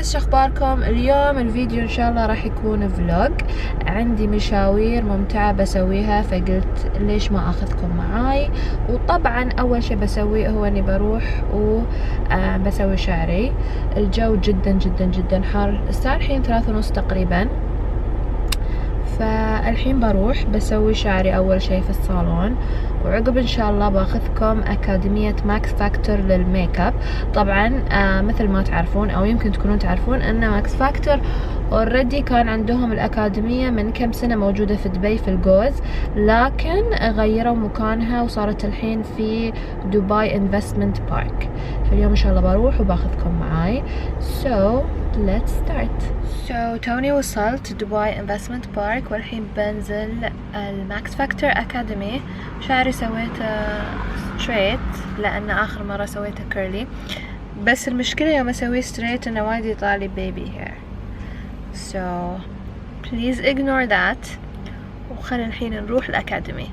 جايز، شخباركم اليوم؟ الفيديو ان شاء الله راح يكون فلوج. عندي مشاوير ممتعة بسويها، فقلت ليش ما اخذكم معاي. وطبعا اول شي بسويه هو اني بروح وبسوي شعري. الجو جدا جدا جدا حار، الساعة الحين 3:30 تقريبا. فالحين بروح بسوي شعري اول شي في الصالون، وعقب ان شاء الله باخذكم اكاديمية ماكس فاكتور للميك اب. طبعا مثل ما تعرفون او يمكن تكونون تعرفون ان ماكس فاكتور اوريدي كان عندهم الاكاديمية من كم سنة موجودة في دبي في القوز، لكن غيروا مكانها وصارت الحين في دبي انفستمنت بارك. فاليوم ان شاء الله بروح وباخذكم معاي. So let's start. توني وصلت دبي انفستمنت بارك، والحين بنزل الماكس فاكتور اكاديمي. شعري سويته ستريت لان اخر مرة سويته كيرلي، بس المشكلة يوم اسويه ستريت انه وايد يطلع بيبي هير. So please ignore that. وخلينا الحين نروح الاكاديمي.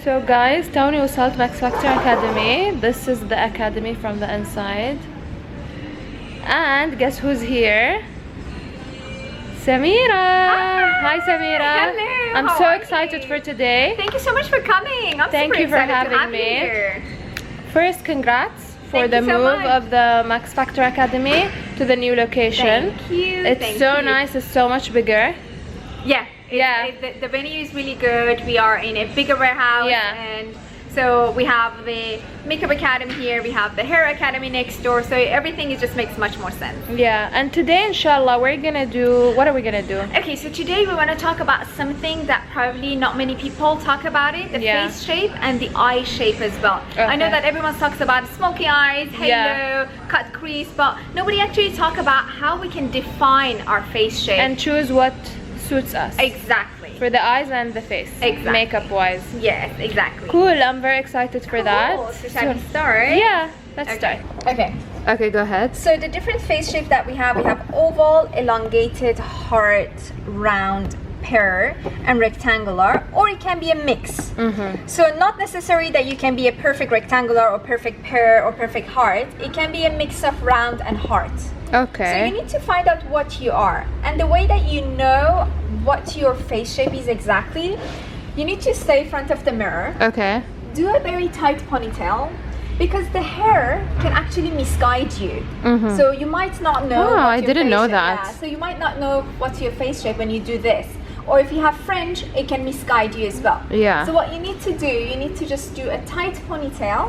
So guys, توني وصلت ماكس فاكتور Academy. This is the academy from the inside. And guess who's here? Samira! Hi Samira! Hello! I'm so excited for today. Thank you so much for coming. I'm Thank super you for excited to having have me. you here. First, congrats for Thank the you so move much. of the Max Factor Academy to the new location. Thank you. It's thank so you. nice, it's so much bigger. Yeah. Yeah. The venue is really good. We are in a bigger warehouse. Yeah. And so we have the makeup academy here. We have the hair academy next door. So everything is just makes much more sense. Yeah, and today inshallah we're gonna do, what are we gonna do? Okay, so today we want to talk about something that probably not many people talk about it. The Yeah. face shape and the eye shape as well. I know Okay. that everyone talks about smoky eyes, halo, cut crease, but nobody actually talk about how we can define our face shape. And choose what suits us. Exactly. For the eyes and the face. Exactly. Makeup wise. Yes, exactly. Cool, I'm very excited for that. So shall we start? Yeah, let's start. Okay. Okay, go ahead. So the different face shape that we have oval, elongated, heart, round, pear, and rectangular, or it can be a mix. So not necessary that you can be a perfect rectangular or perfect pear or perfect heart. It can be a mix of round and heart. Okay. So you need to find out what you are, and the way that you know what your face shape is exactly, you need to stay in front of the mirror. Okay. Do a very tight ponytail, because the hair can actually misguide you. So you might not know. Oh, what I your didn't face know shape- that. Yeah, so you might not know what's your face shape when you do this. Or if you have fringe, it can misguide you as well. Yeah. So what you need to do, you need to just do a tight ponytail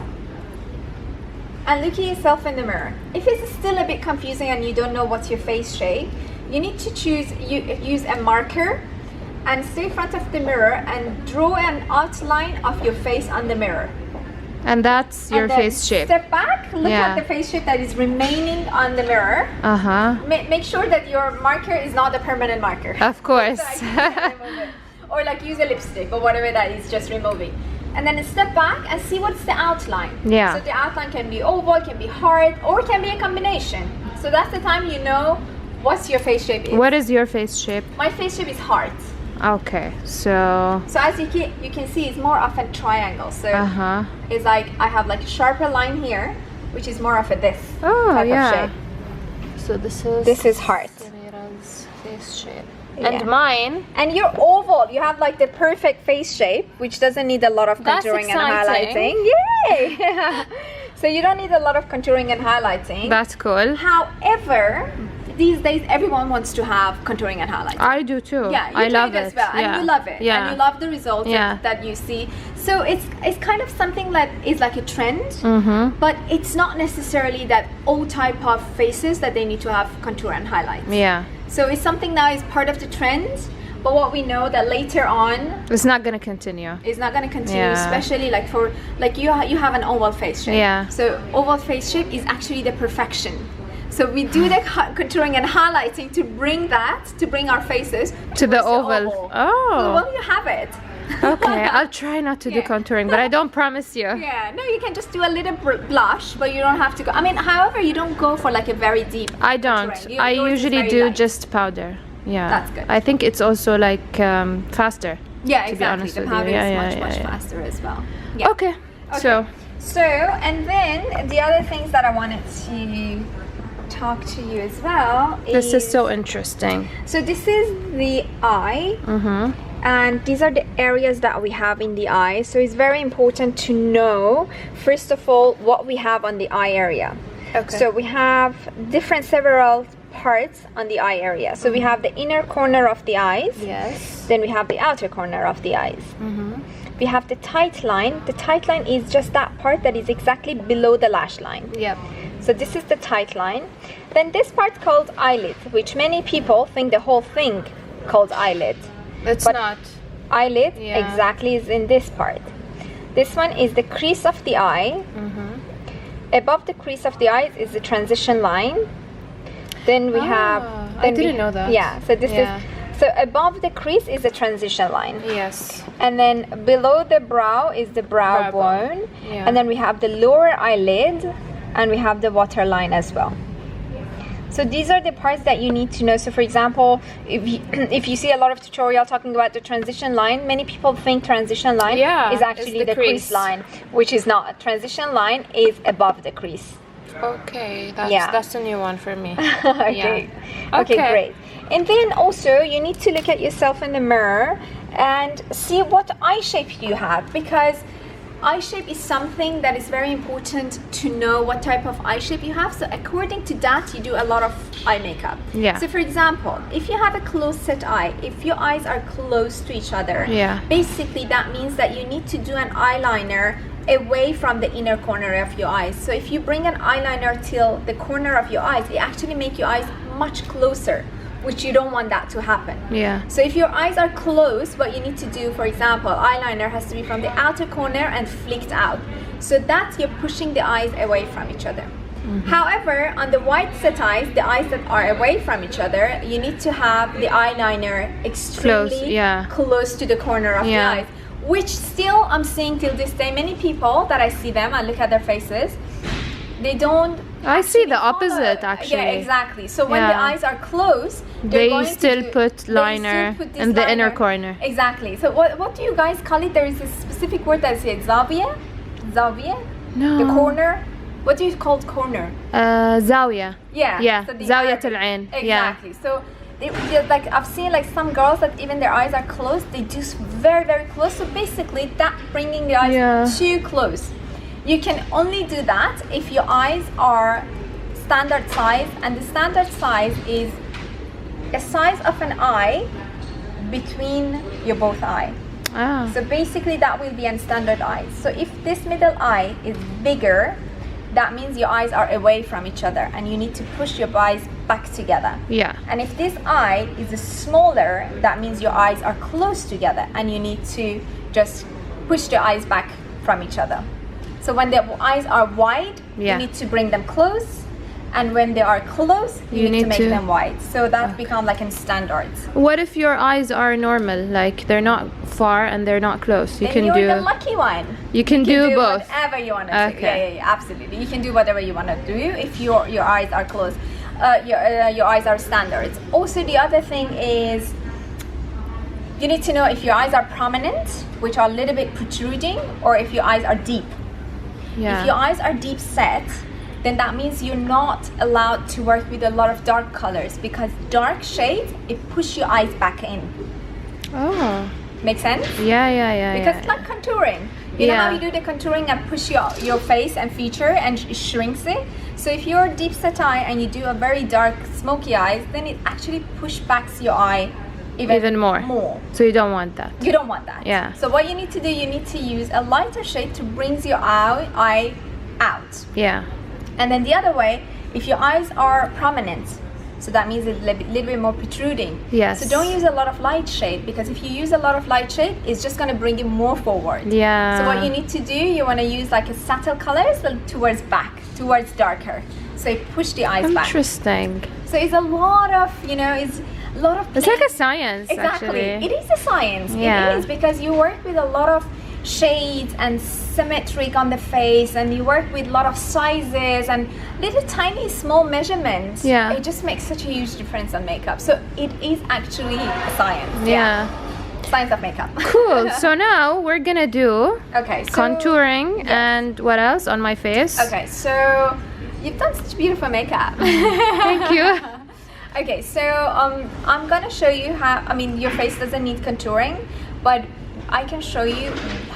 and look at yourself in the mirror. If it's still a bit confusing and you don't know what's your face shape, you need to use a marker and stay in front of the mirror and draw an outline of your face on the mirror. And that's your And then face shape. Step back, look Yeah. at the face shape that is remaining on the mirror. Uh-huh. Make sure that your marker is not a permanent marker. Of course. So you can remove it. Or like use a lipstick or whatever that is just removing. And then step back and see what's the outline. Yeah. So the outline can be oval, can be heart, or it can be a combination. So that's the time you know what's your face shape is. What is your face shape? My face shape is heart. Okay, so as you can see, it's more of a triangle. So it's like I have like a sharper line here, which is more of a this type of shape. So this is heart. Samira's face shape. And mine. And you're oval. You have like the perfect face shape, which doesn't need a lot of contouring and highlighting. Yay! So you don't need a lot of contouring and highlighting. That's cool. However, these days everyone wants to have contouring and highlighting. I do too. Yeah, you I love do it it as well, and you love it. Yeah. And you love the results that you see. So it's kind of something that is like a trend, but it's not necessarily that all type of faces that they need to have contour and highlights. Yeah. So it's something now is part of the trend, but what we know that later on it's not going to continue. It's not going to continue, especially like for like you have an oval face shape. Yeah. So oval face shape is actually the perfection. So we do the contouring and highlighting to bring our faces to the oval. Oh. Well, you have it. Okay, I'll try not to do contouring, but I don't promise you. Yeah, no, you can just do a little blush, but you don't have to go. I mean, however, you don't go for like a very deep. I don't. I usually do just powder. Yeah, that's good. I think it's also like faster. Yeah, exactly. The powder is much faster as well. Yeah. Okay. So and then the other things that I wanted to talk to you as well this is so interesting. So this is the eye, and these are the areas that we have in the eye. So it's very important to know, first of all, what we have on the eye area. Okay. So we have several parts on the eye area. So we have the inner corner of the eyes. Yes. Then we have the outer corner of the eyes. We have the tight line. The tight line is just that part that is exactly below the lash line. Yep. So this is the tight line. Then this part called eyelid, which many people think the whole thing called eyelid. It's not. Eyelid exactly is in this part. This one is the crease of the eye. Above the crease of the eye is the transition line. Then we have. I didn't know that. Yeah. So this is. So above the crease is the transition line. Yes. And then below the brow is the brow bone. Yeah. And then we have the lower eyelid, and we have the waterline as well. So these are the parts that you need to know. So for example, if you see a lot of tutorial talking about the transition line, many people think transition line is actually the crease line, which is not. Transition line is above the crease. Okay, that's a new one for me. Okay, great. And then also you need to look at yourself in the mirror and see what eye shape you have, because eye shape is something that is very important to know what type of eye shape you have. So according to that, you do a lot of eye makeup. Yeah. So for example, if you have a close set eye, if your eyes are close to each other, basically that means that you need to do an eyeliner away from the inner corner of your eyes. So if you bring an eyeliner till the corner of your eyes, it actually makes your eyes much closer, which you don't want that to happen. Yeah. So if your eyes are closed, what you need to do, for example, eyeliner has to be from the outer corner and flicked out. So that you're pushing the eyes away from each other. However, on the wide set eyes, the eyes that are away from each other, you need to have the eyeliner extremely close to the corner of the eyes. Which still I'm seeing till this day, many people that I see them and look at their faces, they don't. I see the opposite actually. Yeah, exactly. So when the eyes are closed, they still put liner in the inner corner. Exactly. So what do you guys call it? There is a specific word that says Zavia? Zavia? No. The corner? What do you call corner? Zawiya. Yeah. Yeah. Zawiyat al-ain. Exactly. So like I've seen like some girls that even their eyes are closed, they do very, very close. So basically that bringing the eyes too close. You can only do that if your eyes are standard size, and the standard size is a size of an eye between your both eye. So basically that will be a standard eye. So if this middle eye is bigger, that means your eyes are away from each other and you need to push your eyes back together. Yeah. And if this eye is smaller, that means your eyes are close together and you need to just push the eyes back from each other. So when the eyes are wide, you need to bring them close, and when they are close, you need to make them wide. So that becomes like in standards. What if your eyes are normal, like they're not far and they're not close? You can you're the lucky one. You can do both. Whatever you want to do. Yeah, absolutely. You can do whatever you want to do if your eyes are closed. Your eyes are standards. Also, the other thing is, you need to know if your eyes are prominent, which are a little bit protruding, or if your eyes are deep. Yeah. If your eyes are deep set, then that means you're not allowed to work with a lot of dark colors, because dark shades, it push your eyes back in. Oh. Make sense? Yeah. Because it's like contouring. You know how you do the contouring and push your face and feature and it shrinks it? So if you're deep set eye and you do a very dark smoky eyes, then it actually push backs your eye even more. So you don't want that. You don't want that. Yeah. So what you need to do, you need to use a lighter shade to bring your eye out. Yeah. And then the other way, if your eyes are prominent, so that means it's a little bit more protruding. Yes. So don't use a lot of light shade, because if you use a lot of light shade, it's just going to bring it more forward. Yeah. So what you need to do, you want to use like a subtle colors towards back, towards darker. So you push the eyes back. Interesting. So it's a lot of, you know, it's a lot of... It's like a science, Exactly. actually. It is a science. Yeah. It is, because you work with a lot of shades and symmetric on the face, and you work with a lot of sizes and little tiny small measurements. Yeah. It just makes such a huge difference on makeup. So it is actually a science. Yeah. Science of makeup. Cool. So now we're gonna do Okay. So, contouring. yes. And what else on my face? Okay. So you've done such beautiful makeup. Thank you. Okay. So I'm gonna show you how. I mean, your face doesn't need contouring, but I can show you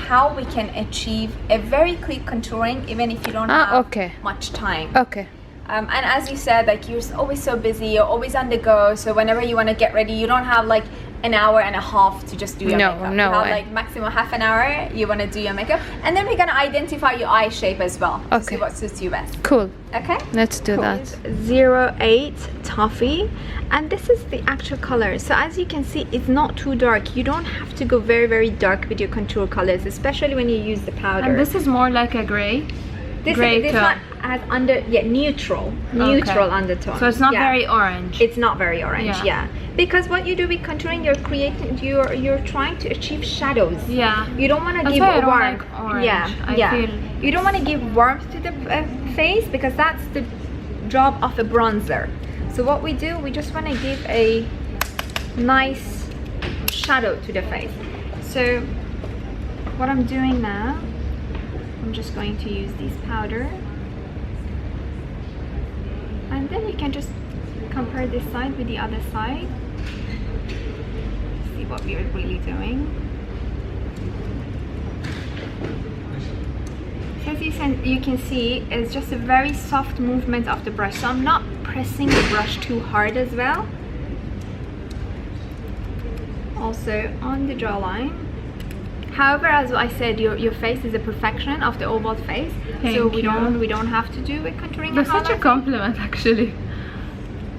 how we can achieve a very quick contouring even if you don't have much time. Okay. And as you said, like, you're always so busy, you're always on the go, so whenever you want to get ready, you don't have like an hour and a half to just do your makeup. No you have way. like maximum half an hour you want to do your makeup, and then we're going to identify your eye shape as well to see what suits you best. Cool. Okay, let's do that. 08 Toffee, and this is the actual color. So as you can see, it's not too dark. You don't have to go very dark with your contour colors, especially when you use the powder. And this is more like a gray. This tone. one has neutral undertone. So it's not very orange. It's not very orange, because what you do with contouring, you're trying to achieve shadows. Yeah. You don't want to give warmth. Like orange. I feel you don't want to give warmth to the face, because that's the job of a bronzer. So what we do, we just want to give a nice shadow to the face. So what I'm doing now, I'm just going to use this powder, and then you can just compare this side with the other side, see what we are really doing. So as you can see, it's just a very soft movement of the brush, so I'm not pressing the brush too hard as well. Also on the jawline. However, as I said, your face is a perfection of the oval face. We don't have to do a contouring. That's such a compliment, actually.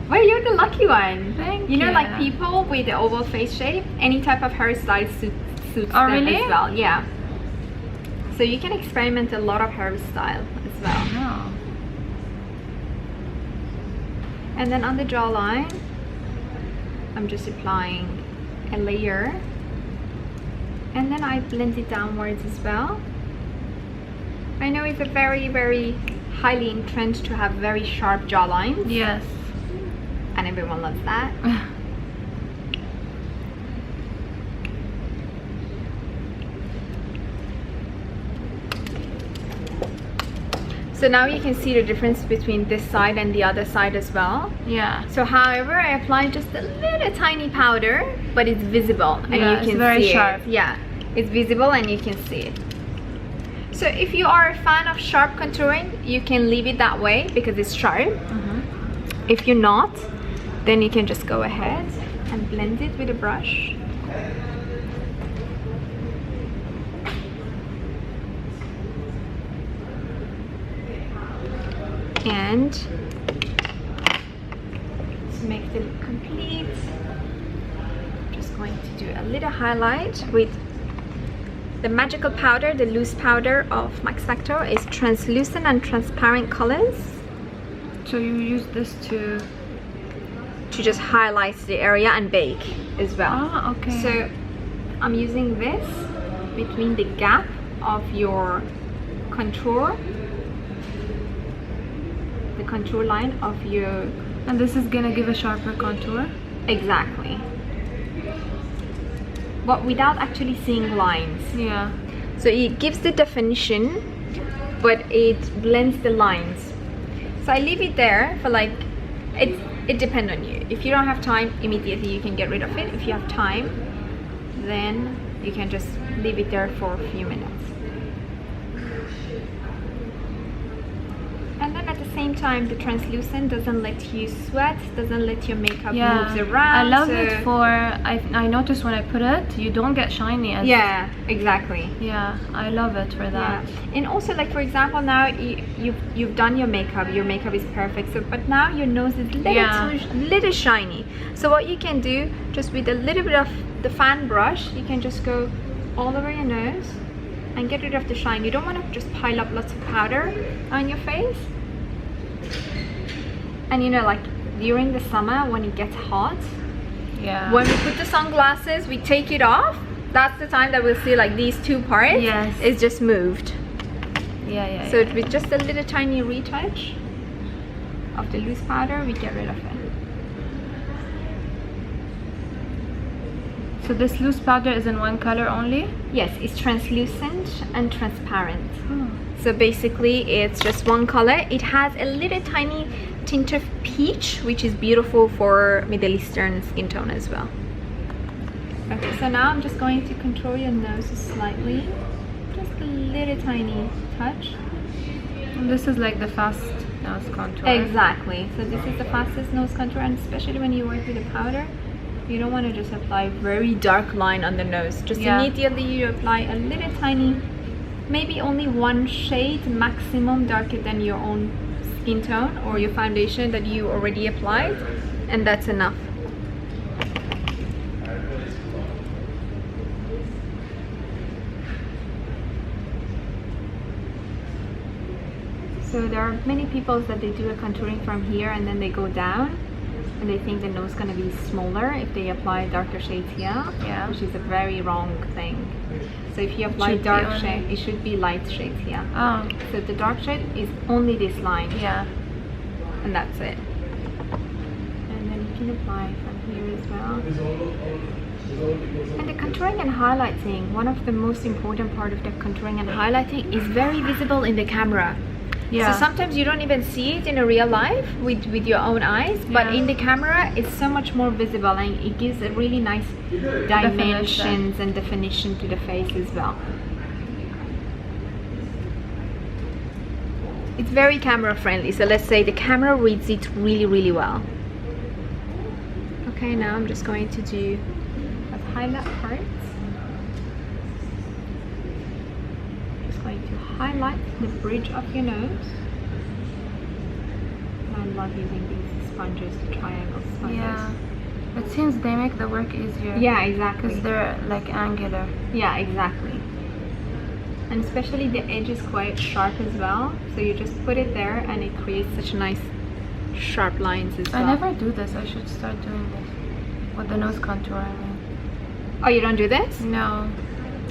Well, you're the lucky one. Thank you. You know, like people with the oval face shape, any type of hairstyle suits them really? as well. Yeah. So you can experiment a lot of hairstyle as well. Oh. And then on the jawline, I'm just applying a layer. And then I blend it downwards as well. I know it's a very highly in trend to have very sharp jawlines. Yes. And everyone loves that. So now you can see the difference between this side and the other side as well. Yeah. So however, I applied just a little tiny powder, but it's visible and you can see very sharp. it. Yeah, it's visible and you can see it. So if you are a fan of sharp contouring, you can leave it that way because it's sharp. If you're not, then you can just go ahead and blend it with a brush. And to make the look complete, I'm just going to do a little highlight with the magical powder. The loose powder of Max Factor is translucent and transparent colors. So you use this to just highlight the area and bake as well. Ah, okay. So I'm using this between the gap of your contour, the contour line of your... And this is gonna give a sharper contour? Exactly. but without actually seeing lines. Yeah. So it gives the definition, but it blends the lines. So I leave it there for like, it depends on you. If you don't have time, immediately you can get rid of it. If you have time, then you can just leave it there for a few minutes. And then at the same time, the translucent doesn't let you sweat, doesn't let your makeup moves around. I love it for, I noticed when I put it, you don't get shiny. Yeah, exactly. Yeah, I love it for that. Yeah. And also, like for example, now you've done your makeup is perfect. So, but now your nose is little shiny. So what you can do, just with a little bit of the fan brush, you can just go all over your nose and get rid of the shine. You don't want to just pile up lots of powder on your face. And you know, like during the summer when it gets hot, when we put the sunglasses, we take it off. That's the time that we'll see like these two parts is just moved. So with just a little tiny retouch of the loose powder, we get rid of it. So this loose powder is in one color only? Yes, it's translucent and transparent. So basically it's just one color. It has a little tiny tint of peach, which is beautiful for Middle Eastern skin tone as well. Okay, so now I'm just going to contour your nose slightly. Just a little tiny touch. And this is like the fast nose contour. Exactly. So this is the fastest nose contour, and especially when you work with a powder, you don't want to just apply very dark line on the nose. Just immediately you apply a little tiny, maybe only one shade maximum darker than your own skin tone or your foundation that you already applied, and that's enough. So there are many people that they do a contouring from here and then they go down, and they think the nose is going to be smaller if they apply darker shades here, which is a very wrong thing. So if you apply dark shade, it should be light shades here. So the dark shade is only this line. And that's it. And then you can apply from here as well. And the contouring and highlighting, one of the most important part of the contouring and highlighting is very visible in the camera. So sometimes you don't even see it in a real life with your own eyes, but in the camera it's so much more visible, and it gives a really nice dimensions and definition to the face as well. It's very camera friendly, so let's say the camera reads it really, really well. Okay, now I'm just going to do a highlight part. Going to highlight the bridge of your nose. I love using these sponges, the triangle sponges. It seems they make the work easier. Exactly. Because they're like angular. Exactly. And especially the edge is quite sharp as well. So you just put it there and it creates such nice sharp lines as well. I never do this. I should start doing this. With the nose contour, I mean. Oh, you don't do this? No.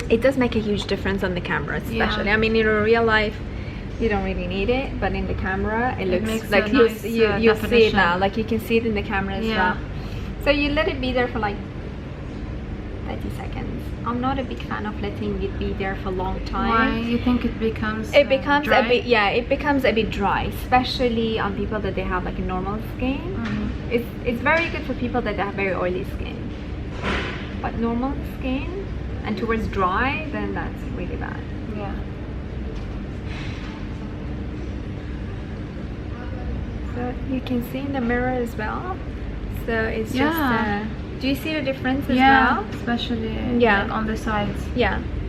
It does make a huge difference on the camera, especially. I mean, in real life, you don't really need it, but in the camera, it looks like you'll see it now. Like you can see it in the camera as well. So you let it be there for like 30 seconds. I'm not a big fan of letting it be there for a long time. Why? You think it becomes dry? It becomes a bit dry, especially on people that they have like a normal skin. It's very good for people that have very oily skin, but normal skin and towards dry, then that's really bad. So you can see in the mirror as well. So it's just do you see the difference as well? Especially like on the sides.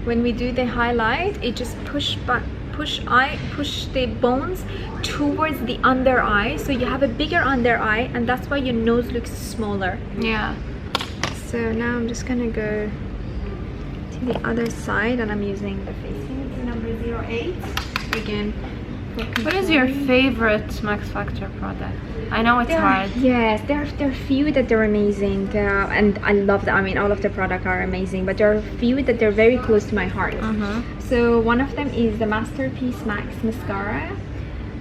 When we do the highlight, it just push the bones towards the under eye, so you have a bigger under eye, and that's why your nose looks smaller. So now I'm just gonna go to the other side, and I'm using the Facefinity number 08 again. What is your favorite Max Factor product? I know it's hard. Yes, there are few that they're amazing, and I love them. I mean, all of the products are amazing, but there are a few that they're very close to my heart. So one of them is the Masterpiece Max Mascara.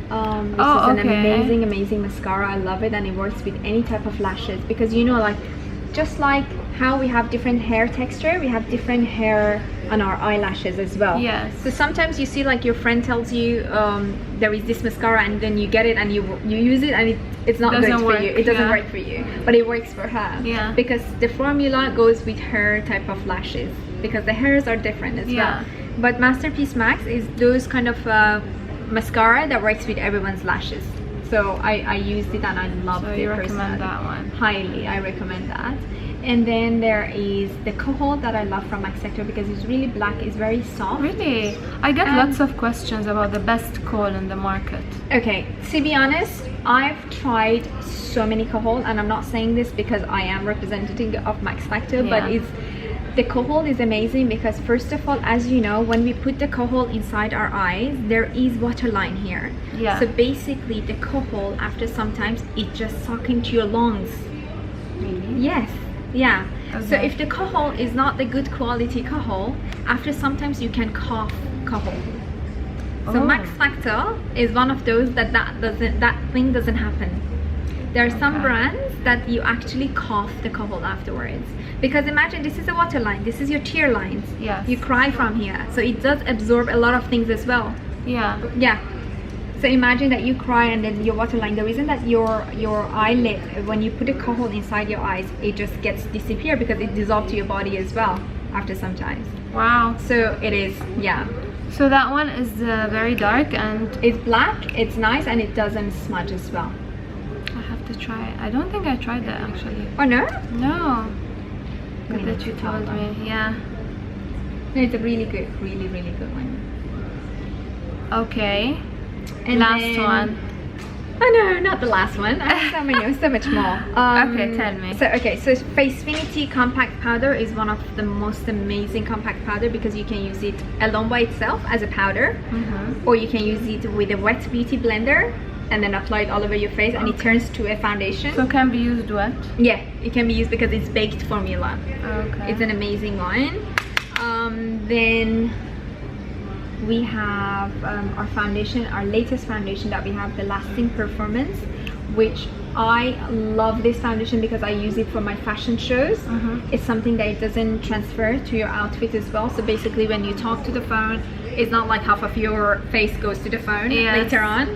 This is an amazing mascara. I love it, and it works with any type of lashes, because you know, like just like how we have different hair texture, we have different hair on our eyelashes as well. Yes. So sometimes you see like your friend tells you there is this mascara, and then you get it and you use it and it's not good for you. It doesn't work for you, but it works for her. Yeah. Because the formula goes with her type of lashes, because the hairs are different as well. But Masterpiece Max is those kind of mascara that works with everyone's lashes. So I used it and I loved it. So you recommend that one? Highly, I recommend that. And then there is the kohl that I love from Max Factor because it's really black, it's very soft. Really? I get lots of questions about the best kohl in the market. Okay, to be honest, I've tried so many kohl, and I'm not saying this because I am representative of Max Factor, but the kohl is amazing because first of all, as you know, when we put the kohl inside our eyes, there is waterline here. Yeah. So basically the kohl, after sometimes it just sucks into your lungs. Really? Yes. Yeah. Okay. So if the kohl is not the good quality kohl, after sometimes you can cough kohl. So Max Factor is one of those that thing doesn't happen. There are some brands that you actually cough the kohl afterwards. Because imagine this is a waterline, this is your tear lines. Yes. You cry from here, so it does absorb a lot of things as well. Yeah. Yeah. So imagine that you cry and then your waterline, the reason that your eyelid, when you put a kohl inside your eyes, it just gets disappear because it dissolves to your body as well after some time. Wow. So it is, yeah. So that one is very dark and it's black, it's nice, and it doesn't smudge as well. I have to try it. I don't think I tried that actually. Oh no? No. Good that you told me. Yeah. It's a really good one. Okay. And last then, one. Oh no, not the last one. I have so many, so much more. Okay, tell me. So Facefinity compact powder is one of the most amazing compact powder because you can use it alone by itself as a powder, or you can use it with a wet beauty blender and then apply it all over your face, and it turns to a foundation. So can be used wet? Yeah, it can be used because it's baked formula. Okay. It's an amazing one. Then we have our foundation, our latest foundation that we have, the Lasting Performance, which I love this foundation because I use it for my fashion shows. It's something that it doesn't transfer to your outfit as well. So basically when you talk to the phone, it's not like half of your face goes to the phone later on.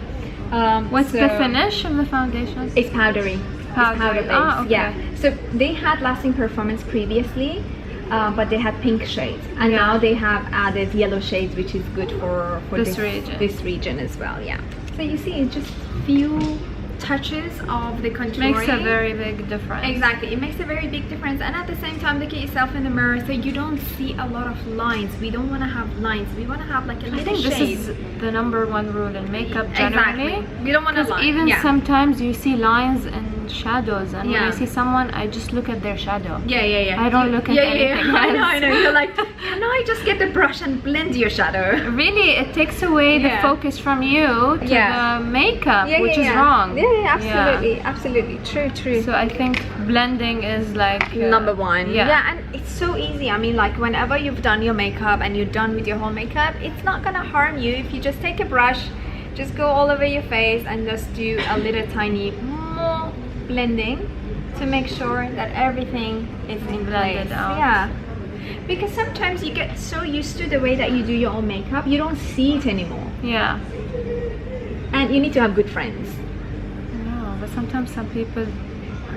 What's the finish of the foundation? It's powdery. Powder based. okay. Yeah. So they had Lasting Performance previously, but they had pink shades, and now they have added yellow shades, which is good for this region as well. Yeah. So you see, it's just few touches of the contouring. Makes a very big difference. Exactly, it makes a very big difference, and at the same time, look at yourself in the mirror so you don't see a lot of lines. We don't want to have lines. We want to have like a little shade. I think this is the #1 rule in makeup generally. Exactly. We don't want to line. Even sometimes you see lines and shadows, and when I see someone, I just look at their shadow. Yeah. I don't look at anything else. I know. You're like, can I just get the brush and blend your shadow? Really, it takes away the focus from you to the makeup, which is wrong. Yeah, absolutely. True. So I think blending is like #1. Yeah, and it's so easy. I mean, like whenever you've done your makeup and you're done with your whole makeup, it's not gonna harm you if you just take a brush, just go all over your face and just do a little tiny more blending to make sure that everything is in place. Yeah. Because sometimes you get so used to the way that you do your own makeup, you don't see it anymore. Yeah. And you need to have good friends. But sometimes some people,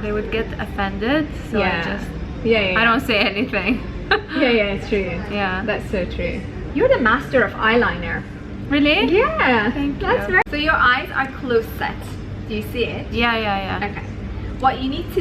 they would get offended, so I just I don't say anything. It's true. Yeah, that's so true. You're the master of eyeliner. Really? Yeah. Thank you. That's so your eyes are close set. Do you see it? Yeah. Okay. What we need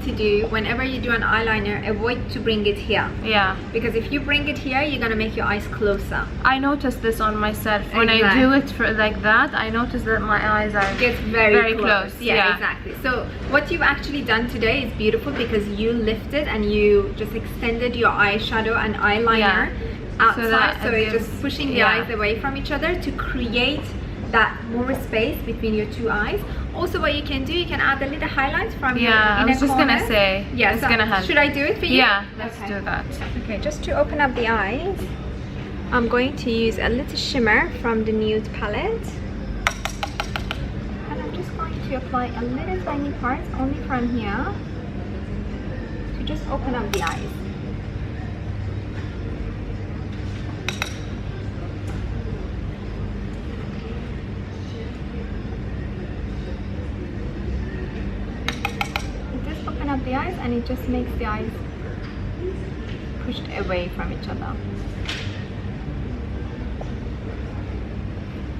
to do whenever you do an eyeliner, avoid to bring it here. Yeah. Because if you bring it here, you're gonna make your eyes closer. I noticed this on myself. When I do it like that, I notice that my eyes are very close. Yeah, exactly. So what you've actually done today is beautiful because you lifted and you just extended your eyeshadow and eyeliner outside. So it's just pushing the eyes away from each other to create that more space between your two eyes. Also, what you can do, you can add a little highlight from your inner corner. I was just gonna say, it's gonna help. Should I do it for you? Yeah, let's do that. Okay, just to open up the eyes, I'm going to use a little shimmer from the Nude Palette. And I'm just going to apply a little tiny part only from here. just open up the eyes. You just open up the eyes and it just makes the eyes pushed away from each other.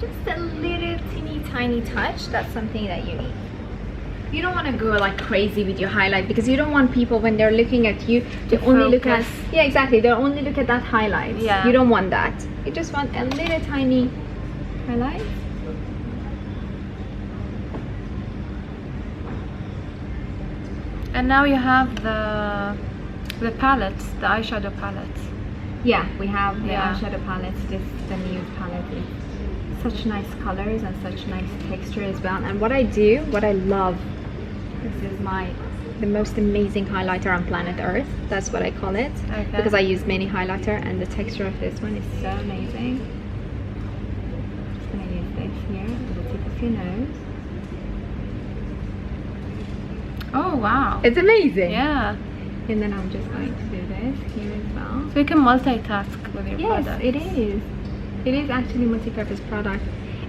Just a little teeny tiny touch, that's something that you need. You don't want to go like crazy with your highlight because you don't want people when they're looking at you to only look at, yeah, exactly, they'll only look at that highlight. Yeah. You don't want that. You just want a little tiny highlight. And now you have the palettes, the eyeshadow palettes. Yeah, we have the eyeshadow palettes. This is the nude palette with such nice colors and such nice texture as well. And what I do, what I love, this is the most amazing highlighter on planet Earth. That's what I call it. Okay. Because I use many highlighter and the texture of this one is so amazing. I'm just gonna use this here at the tip of your nose. Oh wow. It's amazing. Yeah. And then I'm just going to do this here as well. So you can multitask with your product. Yes, it is. It is actually multi-purpose product.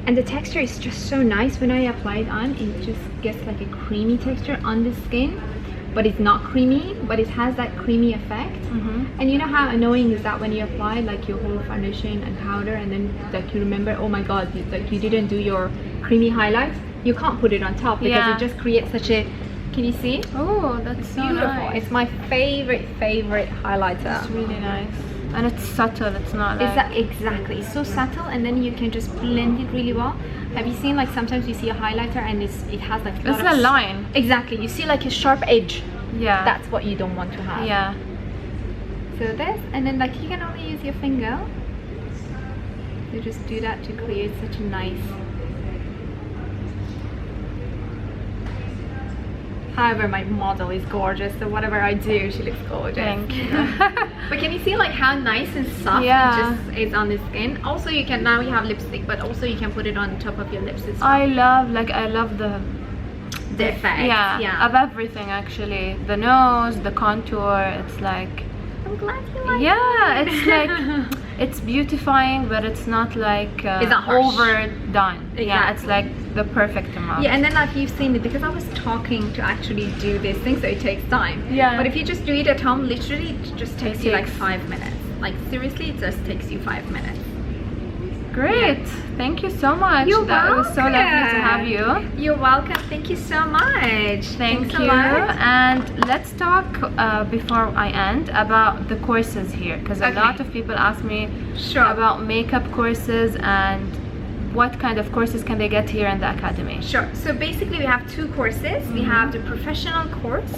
And the texture is just so nice. When I apply it on, it just gets like a creamy texture on the skin. But it's not creamy, but it has that creamy effect. And you know how annoying is that when you apply like your whole foundation and powder and then like you remember, oh my god, like you didn't do your creamy highlight. You can't put it on top because it just creates such a, can you see? Oh, that's so beautiful. Nice. It's my favorite highlighter. It's really nice. And it's subtle, it's not like... Exactly, it's so subtle and then you can just blend it really well. Have you seen like sometimes you see a highlighter and it has like it's a line. Exactly, you see like a sharp edge. Yeah. That's what you don't want to have. Yeah. So this, and then like you can only use your finger. You just do that to create such a nice... However, my model is gorgeous, so whatever I do, she looks gorgeous. Thank you. But can you see like how nice and soft it just is on the skin? Also, you can, now you have lipstick, but also you can put it on top of your lips as well. I love the effect. Yeah, of everything actually. The nose, the contour, it's like... I'm glad you like it. Yeah, it's like... It's beautifying, but it's not like it's not overdone. Exactly. Yeah, it's like the perfect amount. Yeah, and then like you've seen it because I was talking to actually do this thing, so it takes time. Yeah. But if you just do it at home, literally it just takes you like 5 minutes. Like seriously, it just takes you 5 minutes. Great. Yeah. Thank you so much. You're that welcome. was so lovely to have you. You're welcome. Thank you so much. Thanks you. And let's talk before I end about the courses here, because a lot of people ask me about makeup courses and what kind of courses can they get here in the Academy. Sure. So basically we have 2 courses. We have the professional course,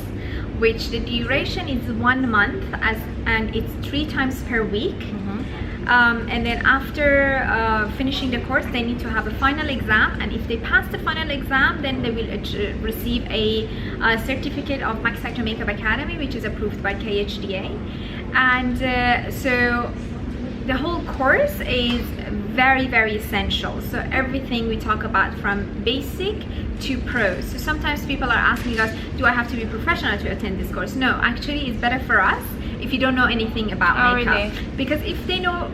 which the duration is 1 month and it's 3 times per week. And then after finishing the course, they need to have a final exam, and if they pass the final exam, then they will receive a certificate of Max Factor Makeup Academy, which is approved by KHDA. And so the whole course is very, very essential. So everything we talk about from basic to pros. So sometimes people are asking us, do I have to be professional to attend this course? No, actually it's better for us if you don't know anything about makeup. Really? Because if they know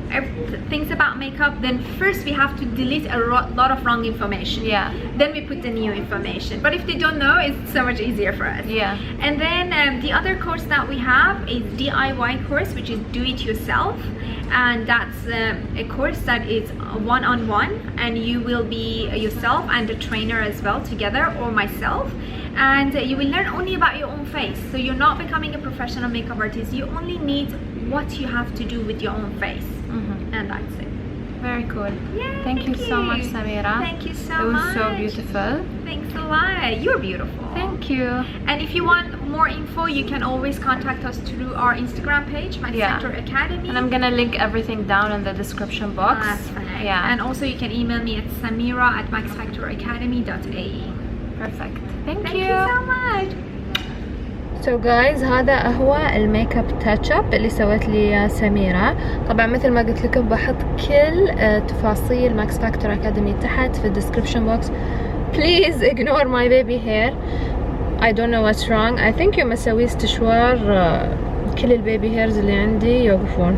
things about makeup, then first we have to delete a lot of wrong information. Yeah. Then we put the new information. But if they don't know, it's so much easier for us. Yeah. And then the other course that we have is DIY course, which is do it yourself. And that's a course that is one-on-one, and you will be yourself and the trainer as well together, or myself, and you will learn only about your own face. So you're not becoming a professional makeup artist. You only need what you have to do with your own face, and that's it. Very cool. Yeah, thank you so much, Samira. Thank you so much. It was so beautiful. Thanks a lot. You're beautiful. Thank you. And if you want more info, you can always contact us through our Instagram page, Max Factor Academy. And I'm gonna link everything down in the description box. Yeah. And also you can email me at samira@maxfactoracademy.ae. Perfect. Thank you so much. So guys، هذا هو الميك اب تاتش اب اللي سوت لي سميرة. طبعا مثل ما قلت لكم بحط كل تفاصيل ماكس فاكتور اكاديمي تحت في الديسكربشن بوكس. Please ignore my baby hair. I don't know what's wrong. I think يوم اسوي استشوار كل البيبي هيرز اللي عندي يوقفون.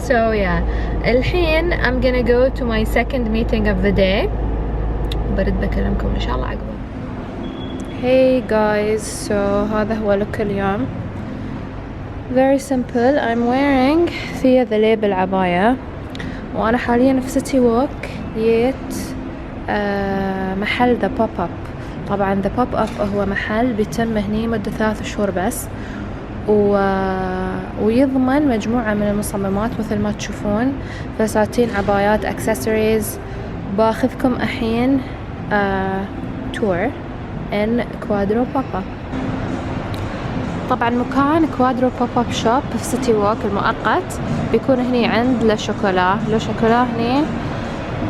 So yeah, الحين I'm gonna go to my second meeting of the day. برد بكلمكم إن شاء الله عقبه. Hey guys, so هذا هو لوك اليوم. Very simple. I'm wearing في ذليب العباية، وأنا حاليا في سيتي ووك. جيت محل ذا بوب اب. طبعا ذا بوب اب هو محل بيتم هني مدة 3 شهور بس، ويضمن مجموعة من المصممات مثل ما تشوفون، فساتين، عبايات، اكسسوارز. باخذكم الحين تور ان كوادرو بوب اب. طبعا مكان كوادرو بوب اب شوب في سيتي ووك المؤقت بيكون هني عند لشوكولا هني،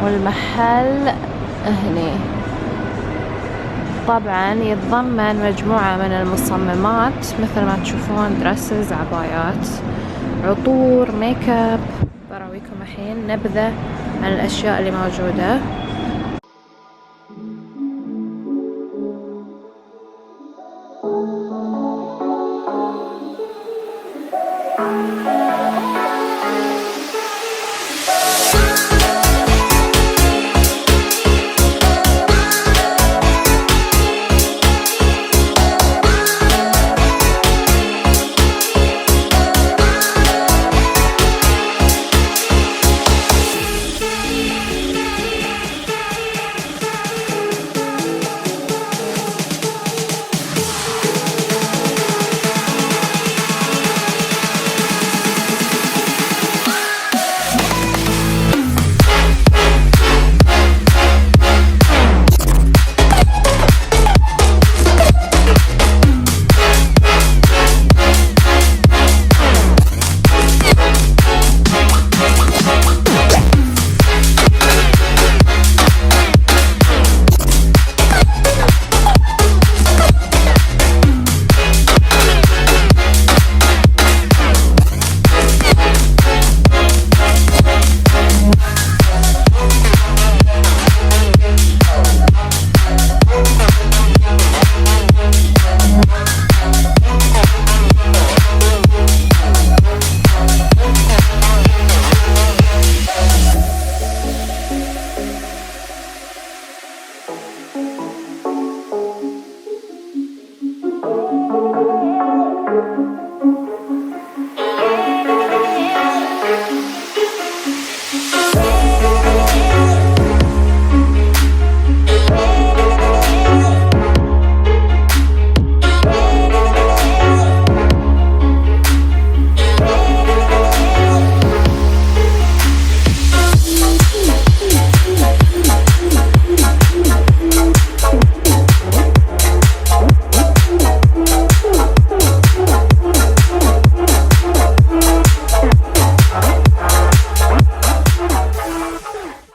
والمحل هني. طبعا يتضمن مجموعة من المصممات مثل ما تشوفون، درسز، عبايات، عطور، ميك اب. براويكم الحين نبذة عن الأشياء اللي موجودة.